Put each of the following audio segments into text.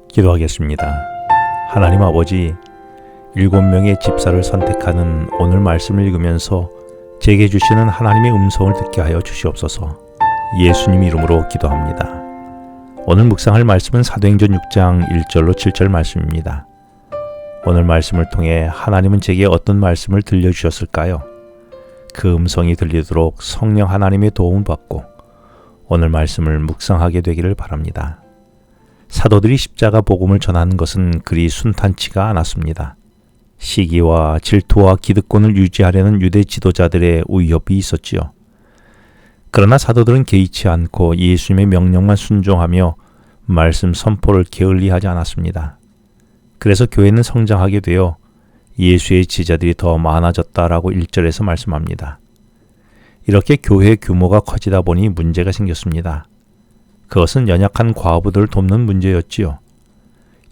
기도하겠습니다. 하나님 아버지, 7명의 집사를 선택하는 오늘 말씀을 읽으면서 제게 주시는 하나님의 음성을 듣게 하여 주시옵소서. 예수님 이름으로 기도합니다. 오늘 묵상할 말씀은 사도행전 6장 1절로 7절 말씀입니다. 오늘 말씀을 통해 하나님은 제게 어떤 말씀을 들려주셨을까요? 그 음성이 들리도록 성령 하나님의 도움을 받고 오늘 말씀을 묵상하게 되기를 바랍니다. 사도들이 십자가 복음을 전하는 것은 그리 순탄치가 않았습니다. 시기와 질투와 기득권을 유지하려는 유대 지도자들의 위협이 있었지요. 그러나 사도들은 개의치 않고 예수님의 명령만 순종하며 말씀 선포를 게을리하지 않았습니다. 그래서 교회는 성장하게 되어 예수의 제자들이 더 많아졌다라고 1절에서 말씀합니다. 이렇게 교회의 규모가 커지다 보니 문제가 생겼습니다. 그것은 연약한 과부들을 돕는 문제였지요.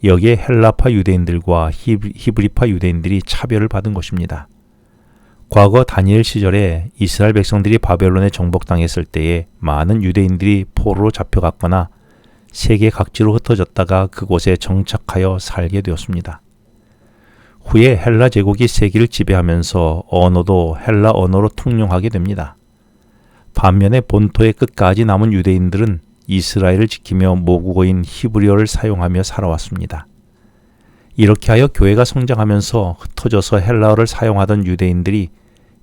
여기에 헬라파 유대인들과 히브리파 유대인들이 차별을 받은 것입니다. 과거 다니엘 시절에 이스라엘 백성들이 바벨론에 정복당했을 때에 많은 유대인들이 포로로 잡혀갔거나 세계 각지로 흩어졌다가 그곳에 정착하여 살게 되었습니다. 후에 헬라 제국이 세계를 지배하면서 언어도 헬라 언어로 통용하게 됩니다. 반면에 본토의 끝까지 남은 유대인들은 이스라엘을 지키며 모국어인 히브리어를 사용하며 살아왔습니다. 이렇게 하여 교회가 성장하면서 흩어져서 헬라어를 사용하던 유대인들이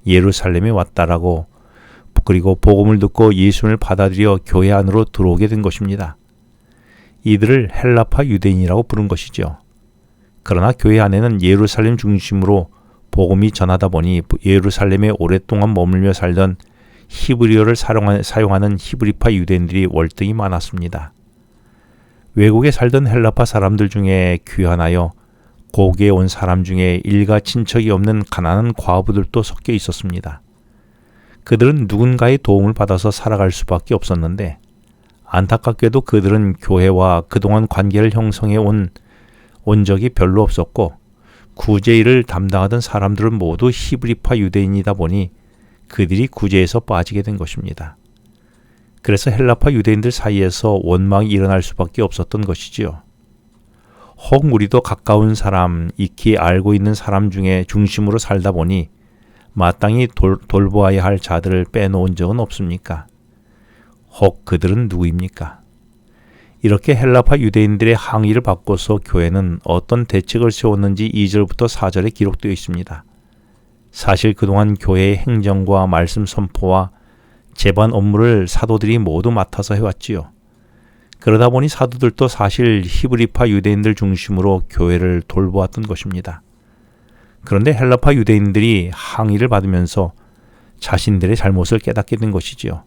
예루살렘에 왔다라고 그리고 복음을 듣고 예수님을 받아들여 교회 안으로 들어오게 된 것입니다. 이들을 헬라파 유대인이라고 부른 것이죠. 그러나 교회 안에는 예루살렘 중심으로 복음이 전하다 보니 예루살렘에 오랫동안 머물며 살던 히브리어를 사용하는 히브리파 유대인들이 월등히 많았습니다. 외국에 살던 헬라파 사람들 중에 귀환하여 고개에 온 사람 중에 일가 친척이 없는 가난한 과부들도 섞여 있었습니다. 그들은 누군가의 도움을 받아서 살아갈 수밖에 없었는데 안타깝게도 그들은 교회와 그동안 관계를 형성해 온 적이 별로 없었고 구제 일을 담당하던 사람들은 모두 히브리파 유대인이다 보니 그들이 구제에서 빠지게 된 것입니다. 그래서 헬라파 유대인들 사이에서 원망이 일어날 수밖에 없었던 것이지요. 혹 우리도 가까운 사람, 익히 알고 있는 사람 중에 중심으로 살다 보니 마땅히 돌보아야 할 자들을 빼놓은 적은 없습니까? 혹 그들은 누구입니까? 이렇게 헬라파 유대인들의 항의를 받고서 교회는 어떤 대책을 세웠는지 2절부터 4절에 기록되어 있습니다. 사실 그동안 교회의 행정과 말씀 선포와 제반 업무를 사도들이 모두 맡아서 해왔지요. 그러다 보니 사도들도 사실 히브리파 유대인들 중심으로 교회를 돌보았던 것입니다. 그런데 헬라파 유대인들이 항의를 받으면서 자신들의 잘못을 깨닫게 된 것이지요.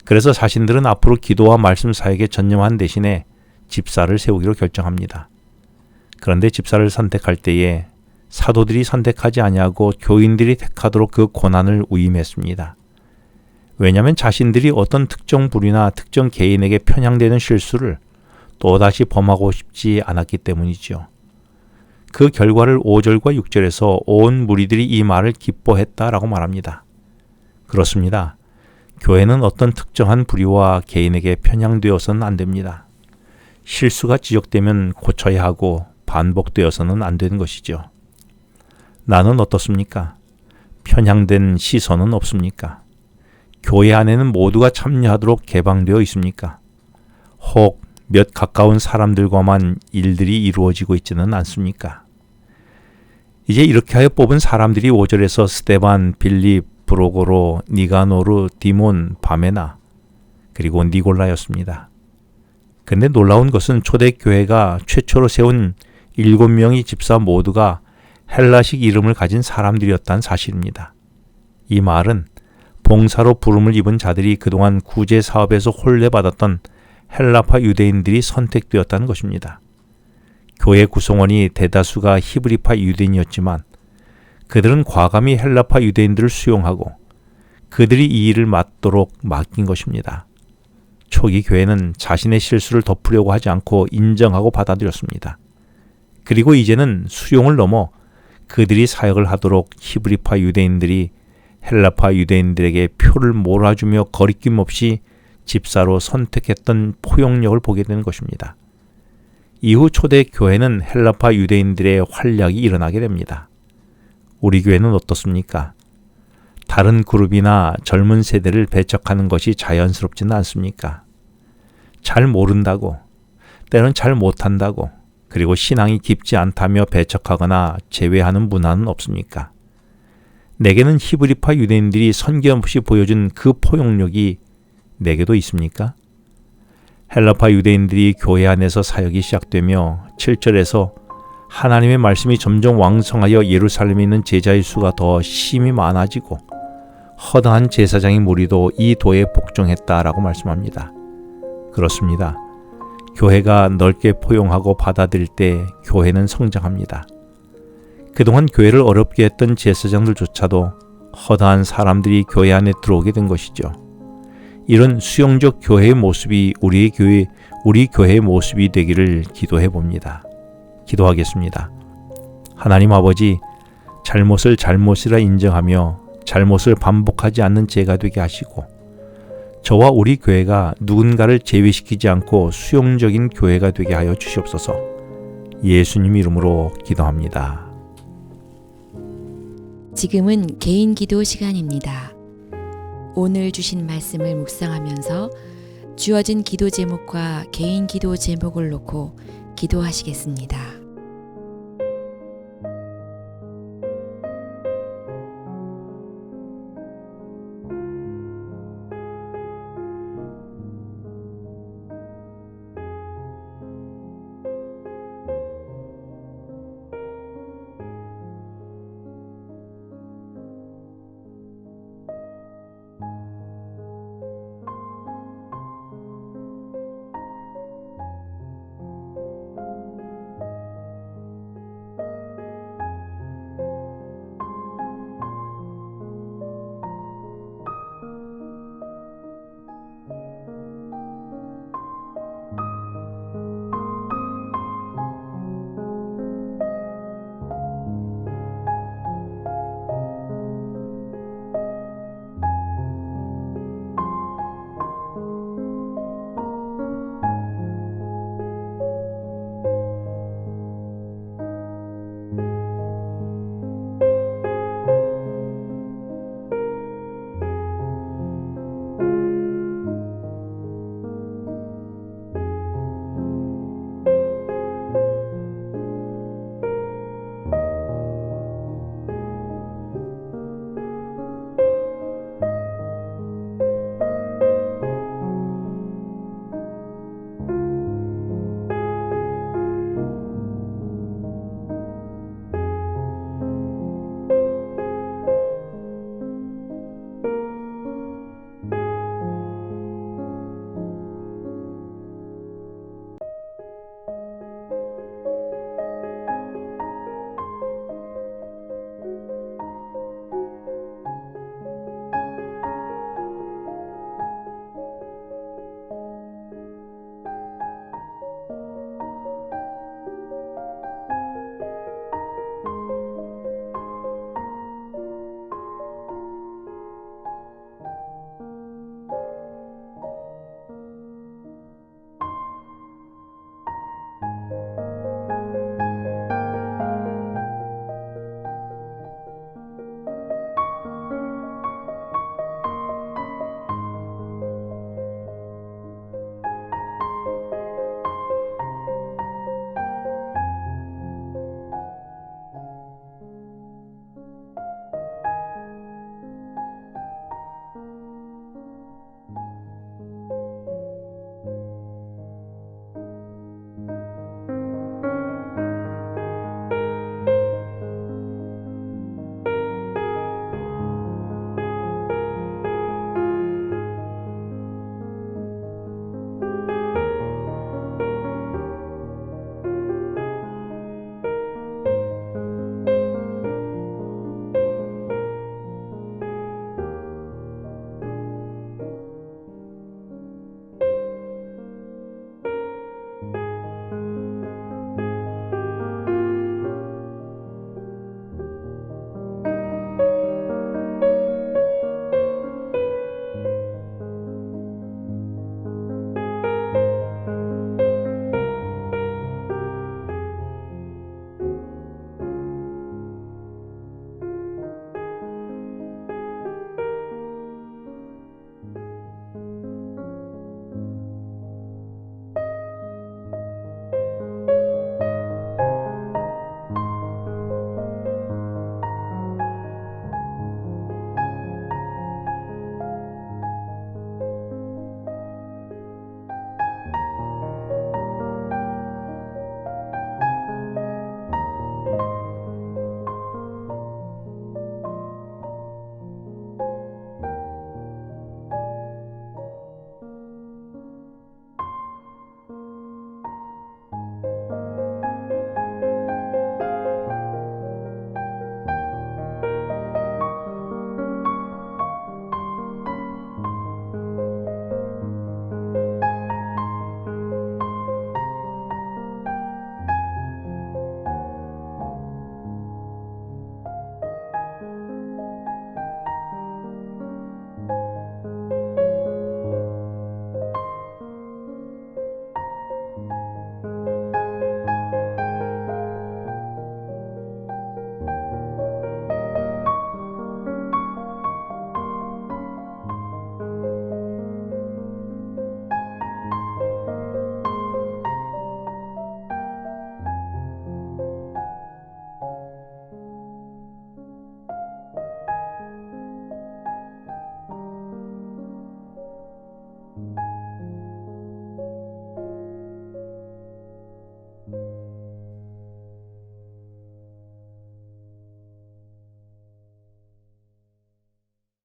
그래서 자신들은 앞으로 기도와 말씀 사역에 전념한 대신에 집사를 세우기로 결정합니다. 그런데 집사를 선택할 때에 사도들이 선택하지 아니하고 교인들이 택하도록 그 권한을 위임했습니다. 왜냐하면 자신들이 어떤 특정 부류나 특정 개인에게 편향되는 실수를 또다시 범하고 싶지 않았기 때문이죠. 그 결과를 5절과 6절에서 온 무리들이 이 말을 기뻐했다라고 말합니다. 그렇습니다. 교회는 어떤 특정한 부류와 개인에게 편향되어서는 안 됩니다. 실수가 지적되면 고쳐야 하고 반복되어서는 안 되는 것이죠. 나는 어떻습니까? 편향된 시선은 없습니까? 교회 안에는 모두가 참여하도록 개방되어 있습니까? 혹 몇 가까운 사람들과만 일들이 이루어지고 있지는 않습니까? 이제 이렇게 하여 뽑은 사람들이 5절에서 스데반, 빌립, 브로고로, 니가노르, 디몬, 바메나 그리고 니골라였습니다. 근데 놀라운 것은 초대교회가 최초로 세운 7명의 집사 모두가 헬라식 이름을 가진 사람들이었다는 사실입니다. 이 말은 봉사로 부름을 입은 자들이 그동안 구제 사업에서 혼례받았던 헬라파 유대인들이 선택되었다는 것입니다. 교회 구성원이 대다수가 히브리파 유대인이었지만 그들은 과감히 헬라파 유대인들을 수용하고 그들이 이 일을 맡도록 맡긴 것입니다. 초기 교회는 자신의 실수를 덮으려고 하지 않고 인정하고 받아들였습니다. 그리고 이제는 수용을 넘어 그들이 사역을 하도록 히브리파 유대인들이 헬라파 유대인들에게 표를 몰아주며 거리낌 없이 집사로 선택했던 포용력을 보게 되는 것입니다. 이후 초대 교회는 헬라파 유대인들의 활약이 일어나게 됩니다. 우리 교회는 어떻습니까? 다른 그룹이나 젊은 세대를 배척하는 것이 자연스럽지는 않습니까? 잘 모른다고, 때로는 잘 못한다고, 그리고 신앙이 깊지 않다며 배척하거나 제외하는 문화는 없습니까? 내게는 히브리파 유대인들이 선견없이 보여준 그 포용력이 내게도 있습니까? 헬라파 유대인들이 교회 안에서 사역이 시작되며 7절에서 하나님의 말씀이 점점 왕성하여 예루살렘에 있는 제자의 수가 더 심히 많아지고 허다한 제사장의 무리도 이 도에 복종했다라고 말씀합니다. 그렇습니다. 교회가 넓게 포용하고 받아들일 때 교회는 성장합니다. 그동안 교회를 어렵게 했던 제사장들조차도 허다한 사람들이 교회 안에 들어오게 된 것이죠. 이런 수용적 교회의 모습이 우리 교회의 모습이 되기를 기도해 봅니다. 기도하겠습니다. 하나님 아버지, 잘못을 잘못이라 인정하며 잘못을 반복하지 않는 제가 되게 하시고 저와 우리 교회가 누군가를 제외시키지 않고 수용적인 교회가 되게 하여 주시옵소서. 예수님 이름으로 기도합니다. 지금은 개인 기도 시간입니다. 오늘 주신 말씀을 묵상하면서 주어진 기도 제목과 개인 기도 제목을 놓고 기도하시겠습니다.